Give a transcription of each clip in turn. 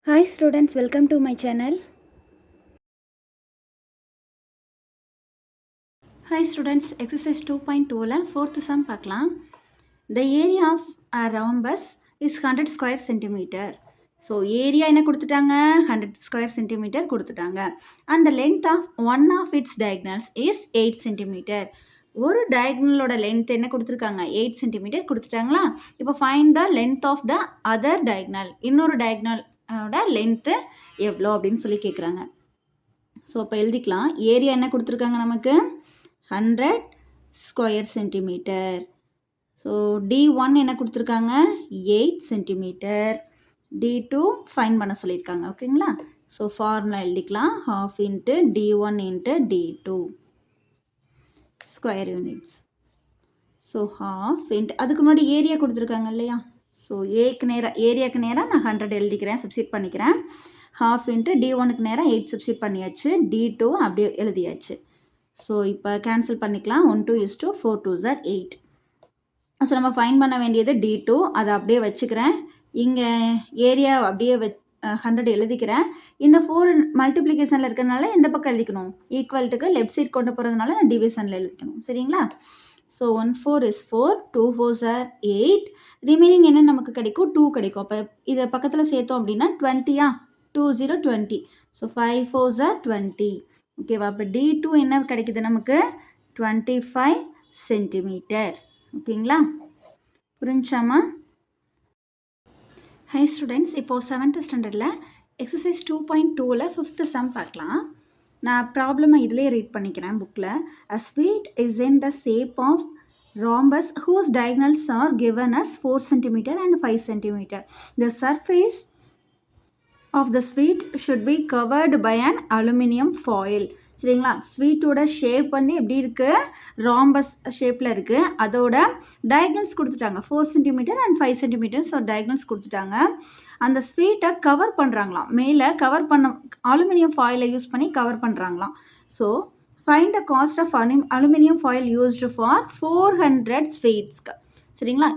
Hi students, welcome to my channel. Hi students, exercise 2.2ல 4th sum பார்க்கலாம். The area of a rhombus is 100 square centimeter. So area என்ன கொடுத்துட்டாங்க 100 square centimeter கொடுத்துட்டாங்க. And the length of one of its diagonals is 8 centimeter. ஒரு diagonalோட length என்ன கொடுத்துருக்காங்க 8 centimeter கொடுத்துட்டாங்களா. இப்போ find the length of the other diagonal. இன்னொரு diagonal length எவ்வளோ அப்படின்னு சொல்லி கேட்குறாங்க. ஸோ அப்போ எழுதிக்கலாம். ஏரியா என்ன கொடுத்துருக்காங்க நமக்கு 100 ஸ்கொயர் சென்டிமீட்டர். ஸோ D1 என்ன கொடுத்துருக்காங்க 8 சென்டிமீட்டர். D2 ஃபைன் பண்ண சொல்லியிருக்காங்க. ஓகேங்களா. ஸோ ஃபார்முலா எழுதிக்கலாம். half into D1 into D2 square units. So half into அதுக்கு முன்னாடி ஏரியா கொடுத்துருக்காங்க இல்லையா. ஸோ ஏரியாவுக்கு நேராக நான் 100 எழுதிக்கிறேன், சப்ஸ்டிட் பண்ணிக்கிறேன். half into D1க்கு நேராக 8 சப்ஸ்டிட் பண்ணியாச்சு. D2 அப்படியே எழுதியாச்சு. ஸோ இப்போ கேன்சல் பண்ணிக்கலாம். 1 2 is to 4 2s are 8. So நம்ம ஃபைன் பண்ண வேண்டியது D2, அதை அப்படியே வச்சுக்கிறேன். இங்கே ஏரியா அப்படியே 100 எழுதிக்கிறேன். இந்த 4 மல்டிப்ளிகேஷனில் இருக்கிறதுனால எந்த பக்கம் எழுதிக்கணும் ஈக்குவல்ட்டுக்கு லெஃப்ட் சைட் கொண்டு போகிறதுனால நான் டிவிஷனில் எழுதிக்கணும். சரிங்களா. So 1 4 is 4, 2 4s are 8. Remaining என்ன நமக்கு கிடைக்கும் 2 கிடைக்கும். அப்போ இதை பக்கத்தில் சேர்த்தோம் அப்படின்னா 20யா 2 0 20. So 5 4s are 20. ஓகேவா. அப்போ D2 என்ன கிடைக்குது நமக்கு 25 சென்டிமீட்டர். ஓகேங்களா. புரிஞ்சாமா. ஹை ஸ்டூடெண்ட்ஸ், இப்போது 7th ஸ்டாண்டர்டில் எக்ஸசைஸ் 2.2ல் 5th சம் பார்க்கலாம். நான் ப்ராப்ளமை இதிலே ரீட் பண்ணிக்கிறேன் புக்கில். A sweet is in the shape of rhombus whose diagonals are given as 4 cm and 5 cm. The surface of the sweet should be covered by an aluminum foil. சரிங்களா. ஸ்வீட்டோட shape வந்து எப்படி இருக்குது rhombus ஷேப்பில் இருக்குது. அதோட diagonals கொடுத்துட்டாங்க 4 cm and 5 cm. So diagonals கொடுத்துட்டாங்க. அந்த ஸ்வீட்டை கவர் பண்ணுறாங்களாம். மேலே கவர் பண்ண அலுமினியம் ஃபாயிலை யூஸ் பண்ணி கவர் பண்ணுறாங்களாம். So find the cost of aluminium foil used for 400 ஸ்வீட்ஸ்க்கு. சரிங்களா.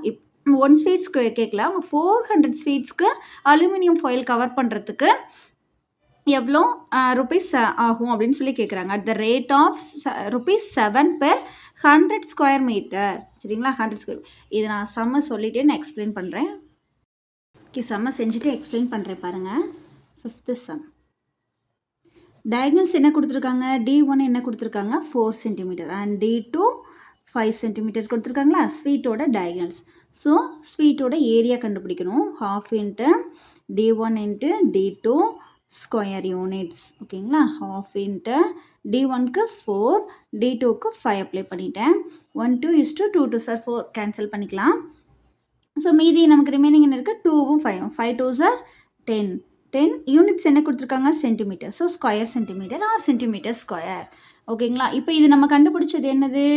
1 ஸ்வீட்ஸ்க்கு கேட்கல, அவங்க 400 ஸ்வீட்ஸ்க்கு அலுமினியம் ஃபாயில் கவர் பண்ணுறதுக்கு எவ்வளோ ருபீஸ் ஆகும் அப்படின்னு சொல்லி கேட்குறாங்க. At the rate of ₹7 per 100 square metre. சரிங்களா. 100 ஸ்கொயர். இது நான் சம்ம சொல்லிவிட்டு நான் எக்ஸ்பிளைன் பண்ணுறேன். ஓகே, சம்ம செஞ்சுட்டு எக்ஸ்பிளைன் பண்ணுறேன் பாருங்கள். 5th some. டயக்னல்ஸ் என்ன கொடுத்துருக்காங்க D1 என்ன கொடுத்துருக்காங்க 4 cm அண்ட் D2 5 cm கொடுத்துருக்காங்களா. ஸ்வீட்டோட டயக்னல்ஸ். ஸோ ஸ்வீட்டோட ஏரியா கண்டுபிடிக்கணும். half into D1 into D2 square units. ஓகேங்களா. half into D1க்கு 4, D2க்கு 5 அப்ளை பண்ணிட்டேன். 1 2 is to 2 2s are 4 cancel பண்ணிக்கலாம். ஸோ மீதி நமக்கு ரிமைனிங் என்ன இருக்குது 2வும் 5வும் 5 2s are 10. 10 யூனிட்ஸ் என்ன கொடுத்துருக்காங்க centimetre. So square centimetre or centimetre square. ஓகேங்களா. இப்போ இது நம்ம கண்டுபிடிச்சது என்னது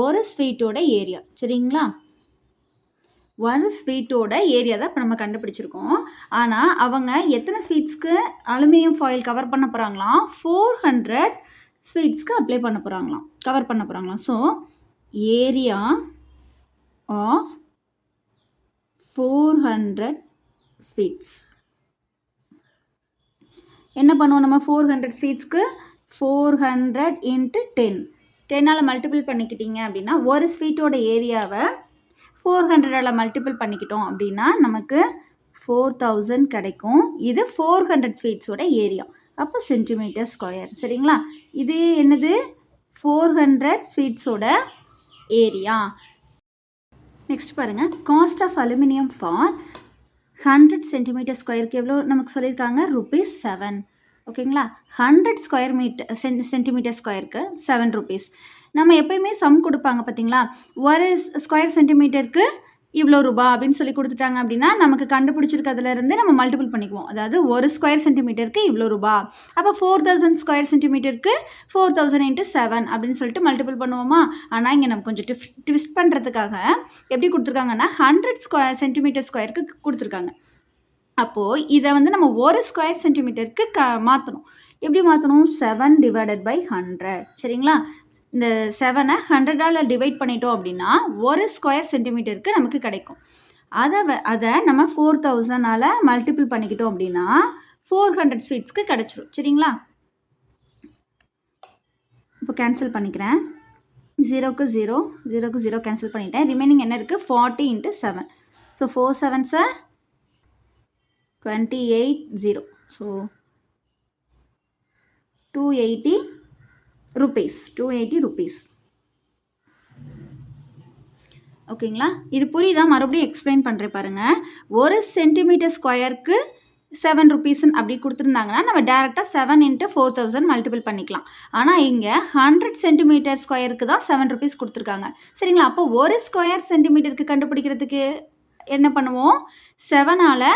ஒரு ஸ்வீட்டோட ஏரியா. சரிங்களா. ஒரு ஸ்வீட்டோட ஏரியா தான் இப்போ நம்ம கண்டுபிடிச்சிருக்கோம். ஆனால் அவங்க எத்தனை ஸ்வீட்ஸ்க்கு அலுமினியம் ஃபாயில் கவர் பண்ண போகிறாங்களாம் 400 ஸ்வீட்ஸ்க்கு அப்ளை பண்ண போகிறாங்களாம், கவர் பண்ண போகிறாங்களாம். ஸோ ஏரியா ஆஃப் 400 ஸ்வீட்ஸ் என்ன பண்ணுவோம் நம்ம 400 ஸ்வீட்ஸ்க்கு 400 into 10 10ஆல் மல்டிபிள் பண்ணிக்கிட்டீங்க அப்படின்னா ஒரு ஸ்வீட்டோட ஏரியாவை 400ஆல் மல்டிபிள் பண்ணிக்கிட்டோம் அப்படின்னா நமக்கு 4000 கிடைக்கும். இது 400 ஸ்வீட்ஸோட ஏரியா. அப்போ சென்டிமீட்டர் ஸ்கொயர். சரிங்களா. இது என்னது 400 ஸ்வீட்ஸோட ஏரியா. நெக்ஸ்ட் பாருங்கள். Cost of aluminium for 100 centimetre ஸ்கொயருக்கு எவ்வளோ நமக்கு சொல்லியிருக்காங்க ₹7. ஓகேங்களா. 100 ஸ்கொயர் சென்டிமீட்டர் ஸ்கொயருக்கு 7 rupees. நம்ம எப்போயுமே சம் கொடுப்பாங்க பார்த்தீங்களா. ஒரு ஸ்கொயர் சென்டிமீட்டருக்கு இவ்வளோ ரூபா அப்படின்னு சொல்லி கொடுத்துட்டாங்க அப்படின்னா நமக்கு கண்டுபிடிச்சிருக்கிறதுலேருந்து நம்ம மல்டிபிள் பண்ணிக்குவோம். அதாவது ஒரு ஸ்கொயர் சென்டிமீட்டருக்கு இவ்வளோ ரூபா. அப்போ 4000 ஸ்கொயர் சென்டிமீட்டருக்கு 4000 into 7 அப்படின்னு சொல்லிட்டு மல்டிபிள் பண்ணுவோமா. ஆனால் இங்கே நம்ம கொஞ்சம் ட்விஸ்ட் பண்ணுறதுக்காக எப்படி கொடுத்துருக்காங்கன்னா 100 சென்டிமீட்டர் ஸ்கொயருக்கு கொடுத்துருக்காங்க. அப்போது இதை வந்து நம்ம ஒரு ஸ்கொயர் சென்டிமீட்டருக்கு மாற்றணும். எப்படி மாற்றணும் 7 divided by 100. சரிங்களா. இந்த 7ஐ 100ஆல் டிவைட் பண்ணிட்டோம் அப்படின்னா ஒரு ஸ்கொயர் சென்டிமீட்டருக்கு நமக்கு கிடைக்கும். அதை நம்ம 4000ஆல் மல்டிபிள் பண்ணிக்கிட்டோம் அப்படின்னா 400 ஸ்வீட்ஸ்க்கு கிடச்சிரும். சரிங்களா? இப்போ கேன்சல் பண்ணிக்கிறேன். 0க்கு 0, 0க்கு 0 கேன்சல் பண்ணிட்டேன். ரிமைனிங் என்ன இருக்குது? 40 × 7. So 4 7s are 28 so 280 rupees. ஓகேங்களா? இது புரியுதா? மறுபடியும் எக்ஸ்பிளைன் பண்ணுறேன் பாருங்கள். 1 சென்டிமீட்டர் ஸ்கொயருக்கு 7 rupeesன்னு அப்படி கொடுத்துருந்தாங்கன்னா நம்ம டேரெக்டாக 7 × 4000 மல்டிபிள் பண்ணிக்கலாம். ஆனால் இங்கே 100 சென்டிமீட்டர் ஸ்கொயருக்கு தான் 7 rupees கொடுத்துருக்காங்க. சரிங்களா? அப்போ 1 ஸ்கொயர் சென்டிமீட்டருக்கு கண்டுபிடிக்கிறதுக்கு என்ன பண்ணுவோம்? 7ஆல்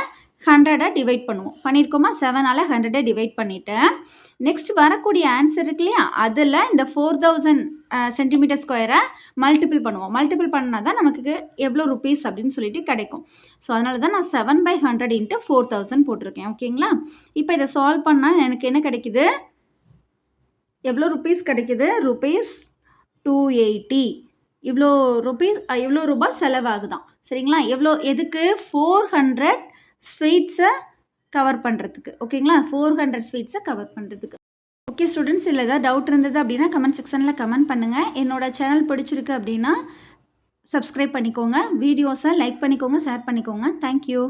100 டிவைட் பண்ணுவோம். பண்ணியிருக்கோமா? 7ஆல் 100 டிவைட் பண்ணிவிட்டு நெக்ஸ்ட் வரக்கூடிய ஆன்சர் இருக்கு இல்லையா, அதில் இந்த 4000 சென்டிமீட்டர் ஸ்கொயரை மல்டிபிள் பண்ணுவோம். மல்டிபிள் பண்ணால் தான் நமக்கு எவ்வளோ ருபீஸ் அப்படின்னு சொல்லிட்டு கிடைக்கும். ஸோ அதனால தான் நான் 7/100 × 4000 போட்டிருக்கேன். ஓகேங்களா? இப்போ இதை சால்வ் பண்ணால் எனக்கு என்ன கிடைக்குது? எவ்வளோ ருபீஸ் கிடைக்குது? ₹280. இவ்வளோ ரூபாய் செலவாகுதான். சரிங்களா? எதுக்கு? 400 ஸ்வீட்ஸை கவர் பண்ணுறதுக்கு. ஓகேங்களா? 400 ஸ்வீட்ஸை கவர் பண்ணுறதுக்கு. ஓகே ஸ்டூடெண்ட்ஸ், இல்லை ஏதாவது டவுட் இருந்தது அப்படின்னா கமெண்ட் செக்ஷனில் கமெண்ட் பண்ணுங்கள். என்னோட சேனல் பிடிச்சிருக்கு அப்படின்னா சப்ஸ்கிரைப் பண்ணிக்கோங்க. வீடியோஸை லைக் பண்ணிக்கோங்க, ஷேர் பண்ணிக்கோங்க. தேங்க்யூ.